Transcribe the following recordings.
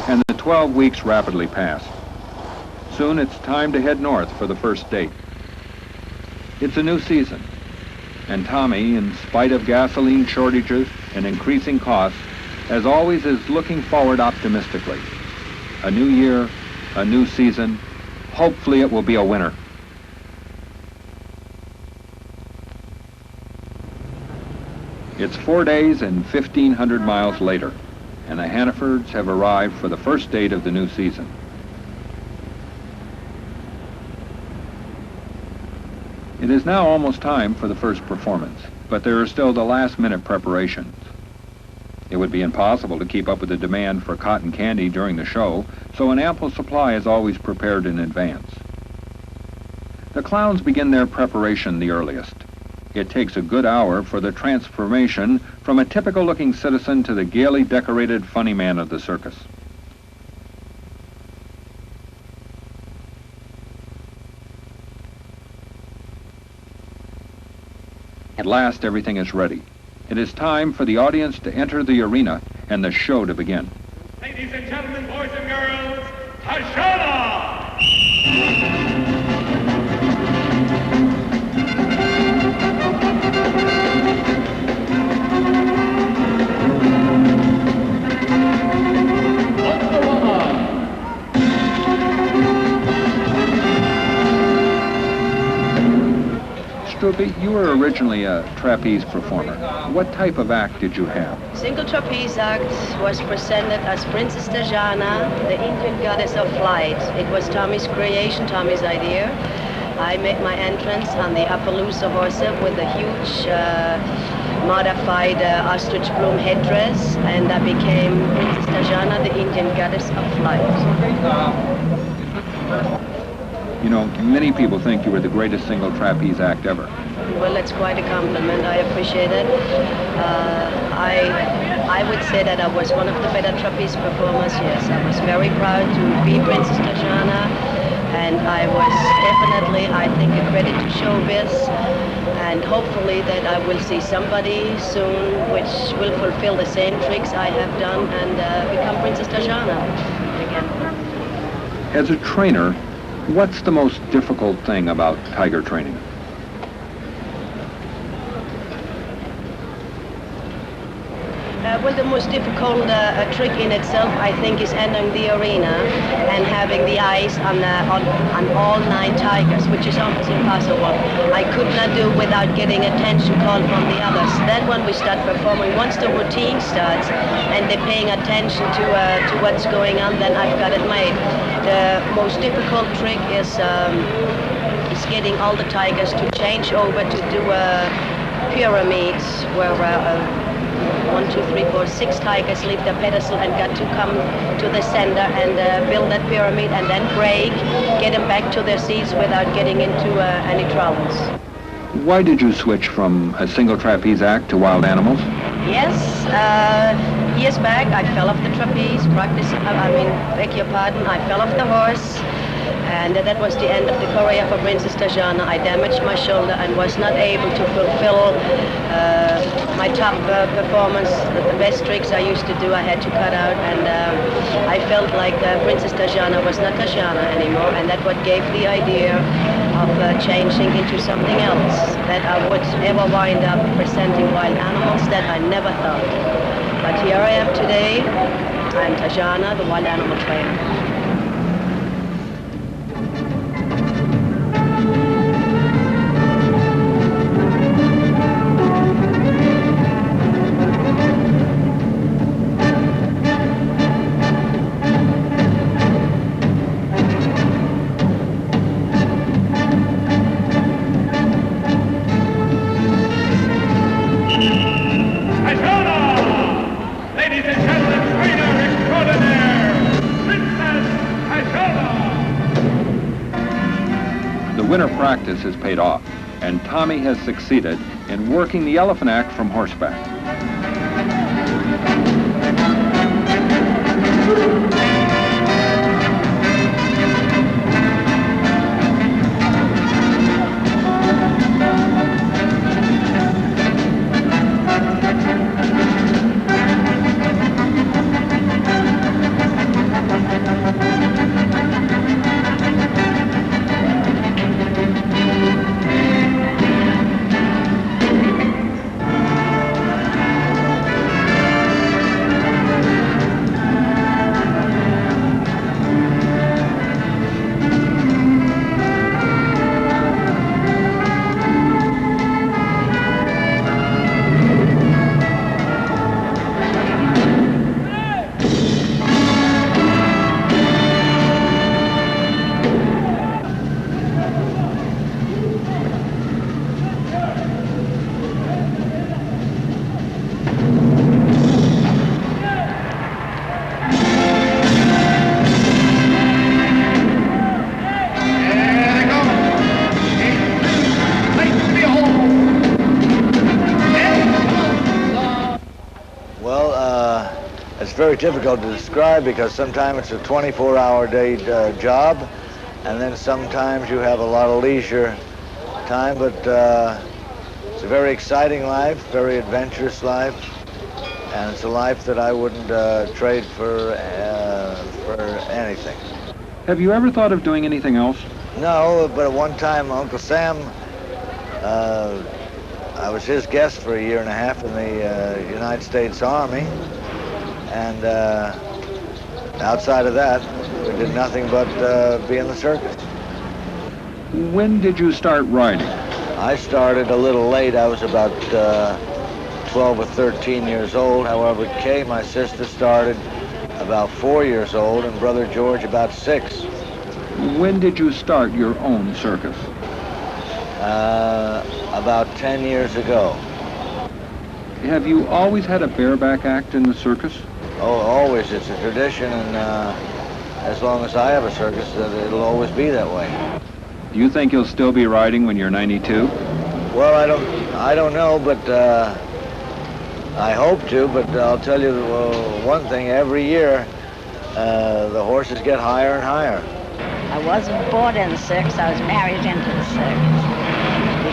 and the 12 weeks rapidly passed. Soon it's time to head north for the first date. It's a new season, and Tommy, in spite of gasoline shortages and increasing costs, as always is looking forward optimistically. A new year, a new season. Hopefully it will be a winner. It's 4 days and 1,500 miles later, and the Hannefords have arrived for the first date of the new season. It is now almost time for the first performance, but there are still the last-minute preparations. It would be impossible to keep up with the demand for cotton candy during the show, so an ample supply is always prepared in advance. The clowns begin their preparation the earliest. It takes a good hour for the transformation from a typical-looking citizen to the gaily decorated funny man of the circus. At last, everything is ready. It is time for the audience to enter the arena and the show to begin. Ladies and gentlemen, boys and girls, Tajana! Strupe, you were originally a trapeze performer. What type of act did you have? Single trapeze act was presented as Princess Tajana, the Indian goddess of flight. It was Tommy's creation, Tommy's idea. I made my entrance on the Appaloosa horse with a huge modified ostrich plume headdress, and I became Princess Tajana, the Indian goddess of flight. You know, many people think you were the greatest single trapeze act ever. Well, that's quite a compliment. I appreciate it. I would say that I was one of the better trapeze performers, yes. I was very proud to be Princess Tajana, and I was definitely, I think, a credit to showbiz, and hopefully that I will see somebody soon which will fulfill the same tricks I have done and become Princess Tajana again. As a trainer, what's the most difficult thing about tiger training? Well, the most difficult trick in itself, I think, is entering the arena and having the eyes on all 9 tigers, which is almost impossible. I could not do without getting attention called from the others. Then when we start performing, once the routine starts and they're paying attention to what's going on, then I've got it made. The most difficult trick is getting all the tigers to change over to do pyramids where 1, 2, 3, 4, 6 tigers leave the pedestal and got to come to the center and build that pyramid and then break, get them back to their seats without getting into any troubles. Why did you switch from a single trapeze act to wild animals? Yes, years back I fell off the trapeze, beg your pardon, I fell off the horse. And that was the end of the career for Princess Tajana. I damaged my shoulder and was not able to fulfill my top performance. The best tricks I used to do, I had to cut out, and I felt like Princess Tajana was not Tajana anymore, and that's what gave the idea of changing into something else, that I would ever wind up presenting wild animals. That I never thought. But here I am today. I'm Tajana, the wild animal trainer. Winter practice has paid off, and Tommy has succeeded in working the elephant act from horseback. difficult to describe because sometimes it's a 24-hour day job, and then sometimes you have a lot of leisure time, but it's a very exciting life, very adventurous life, and it's a life that I wouldn't trade for anything. Have you ever thought of doing anything else? No, but at one time, Uncle Sam, I was his guest for a year and a half in the United States Army, and outside of that, we did nothing but be in the circus. When did you start riding? I started a little late. I was about 12 or 13 years old. However, Kay, my sister, started about 4 years old, and Brother George about 6. When did you start your own circus? About 10 years ago. Have you always had a bareback act in the circus? Oh, always. It's a tradition, and as long as I have a circus, it'll always be that way. Do you think you'll still be riding when you're 92? Well, I don't know, but I hope to. But I'll tell you one thing: every year, the horses get higher and higher. I wasn't born in the circus. I was married into the circus.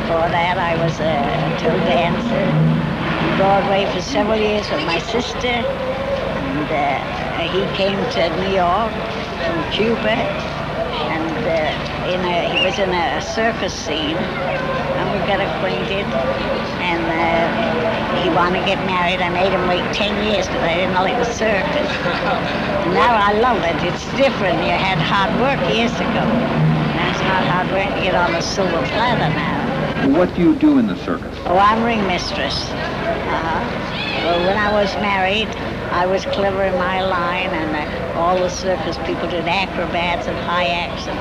Before that, I was a tow dancer on Broadway for several years with my sister. And he came to New York from Cuba, and he was in a circus scene, and we got acquainted. And he wanted to get married. I made him wait 10 years because I didn't know it was circus. And now I love it. It's different. You had hard work years ago. Now it's not hard work to get on the silver platter now. What do you do in the circus? Oh, I'm ring mistress. Well, when I was married, I was clever in my line, and all the circus people did acrobats and high acts. And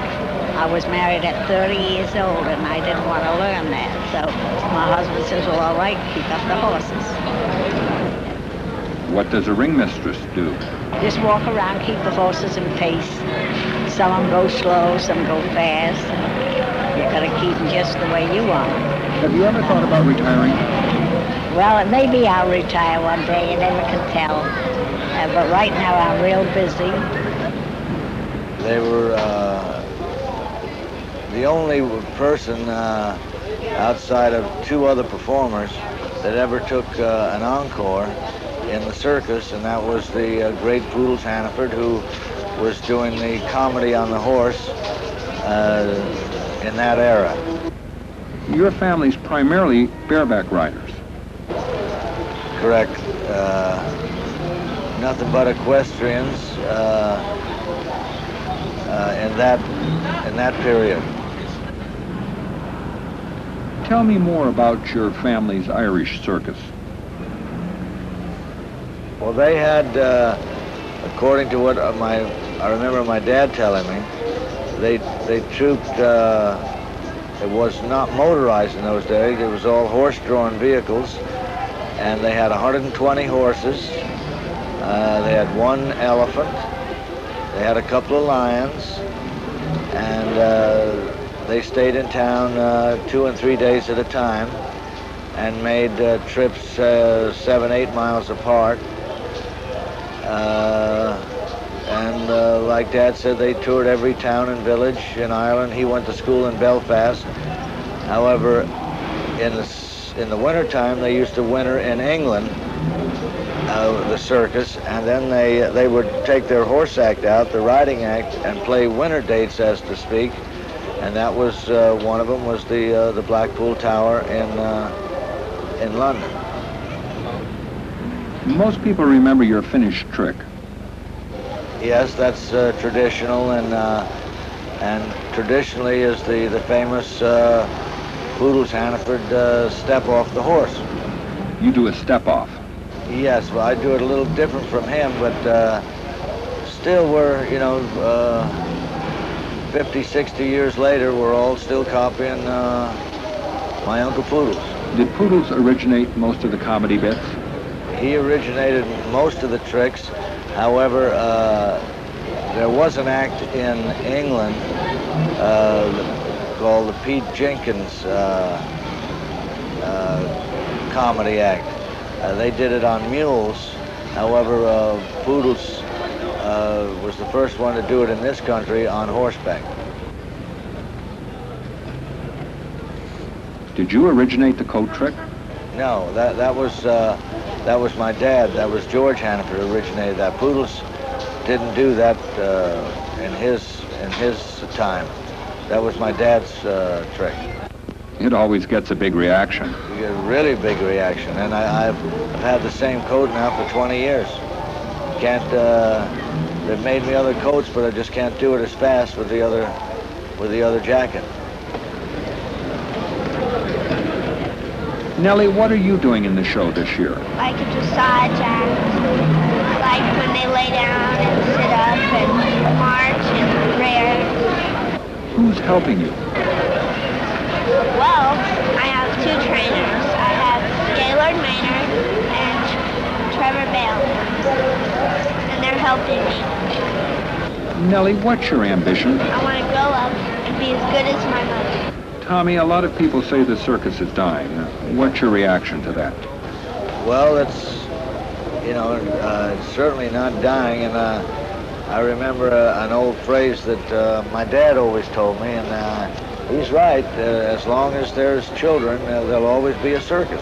I was married at 30 years old, and I didn't want to learn that. So my husband says, well, all right, keep up the horses. What does a ring mistress do? Just walk around, keep the horses in pace. Some of them go slow, some go fast. You've got to keep them just the way you want them. Have you ever thought about retiring? Well, maybe I'll retire one day, you never can tell. But right now I'm real busy. They were the only person outside of 2 other performers that ever took an encore in the circus, and that was the great Poodles Hanneford, who was doing the comedy on the horse in that era. Your family's primarily bareback riders. Correct. Nothing but equestrians in that period. Tell me more about your family's Irish circus. Well, they had, according to what I remember my dad telling me, they trooped. It was not motorized in those days. It was all horse-drawn vehicles, and they had 120 horses. They had 1 elephant. They had a couple of lions, and they stayed in town 2 and 3 days at a time, and made trips 7-8 miles apart. And like Dad said, they toured every town and village in Ireland. He went to school in Belfast. However, in the wintertime, they used to winter in England, the circus, and then they would take their horse act out, the riding act, and play winter dates, as to speak. And that was one of them was the Blackpool Tower in London. Most people remember your finished trick. Yes, that's traditional, and traditionally is the famous Poodles Hanneford step off the horse. You do a step off. Yes, well, I do it a little different from him, but still we're, 50, 60 years later, we're all still copying my Uncle Poodles. Did Poodles originate most of the comedy bits? He originated most of the tricks. However, there was an act in England called the Pete Jenkins comedy act. They did it on mules, However, Poodles was the first one to do it in this country on horseback. Did you originate the coat trick? No, that was my dad. That was George Hanneford who originated that. Poodles didn't do that in his time. That was my dad's trick. It always gets a big reaction. You get a really big reaction, and I've had the same coat now for 20 years. They've made me other coats, but I just can't do it as fast with the other jacket. Nellie, what are you doing in the show this year? Like a dressage act, like when they lay down and sit up and march and rear. Who's helping you? Well, I have two trainers. I have Gaylord Maynard and Trevor Bale, and they're helping me. Nellie, what's your ambition? I want to grow up and be as good as my mother. Tommy, a lot of people say the circus is dying. What's your reaction to that? Well, it's certainly not dying, and I remember an old phrase that my dad always told me, and he's right. As long as there's children, there'll always be a circus.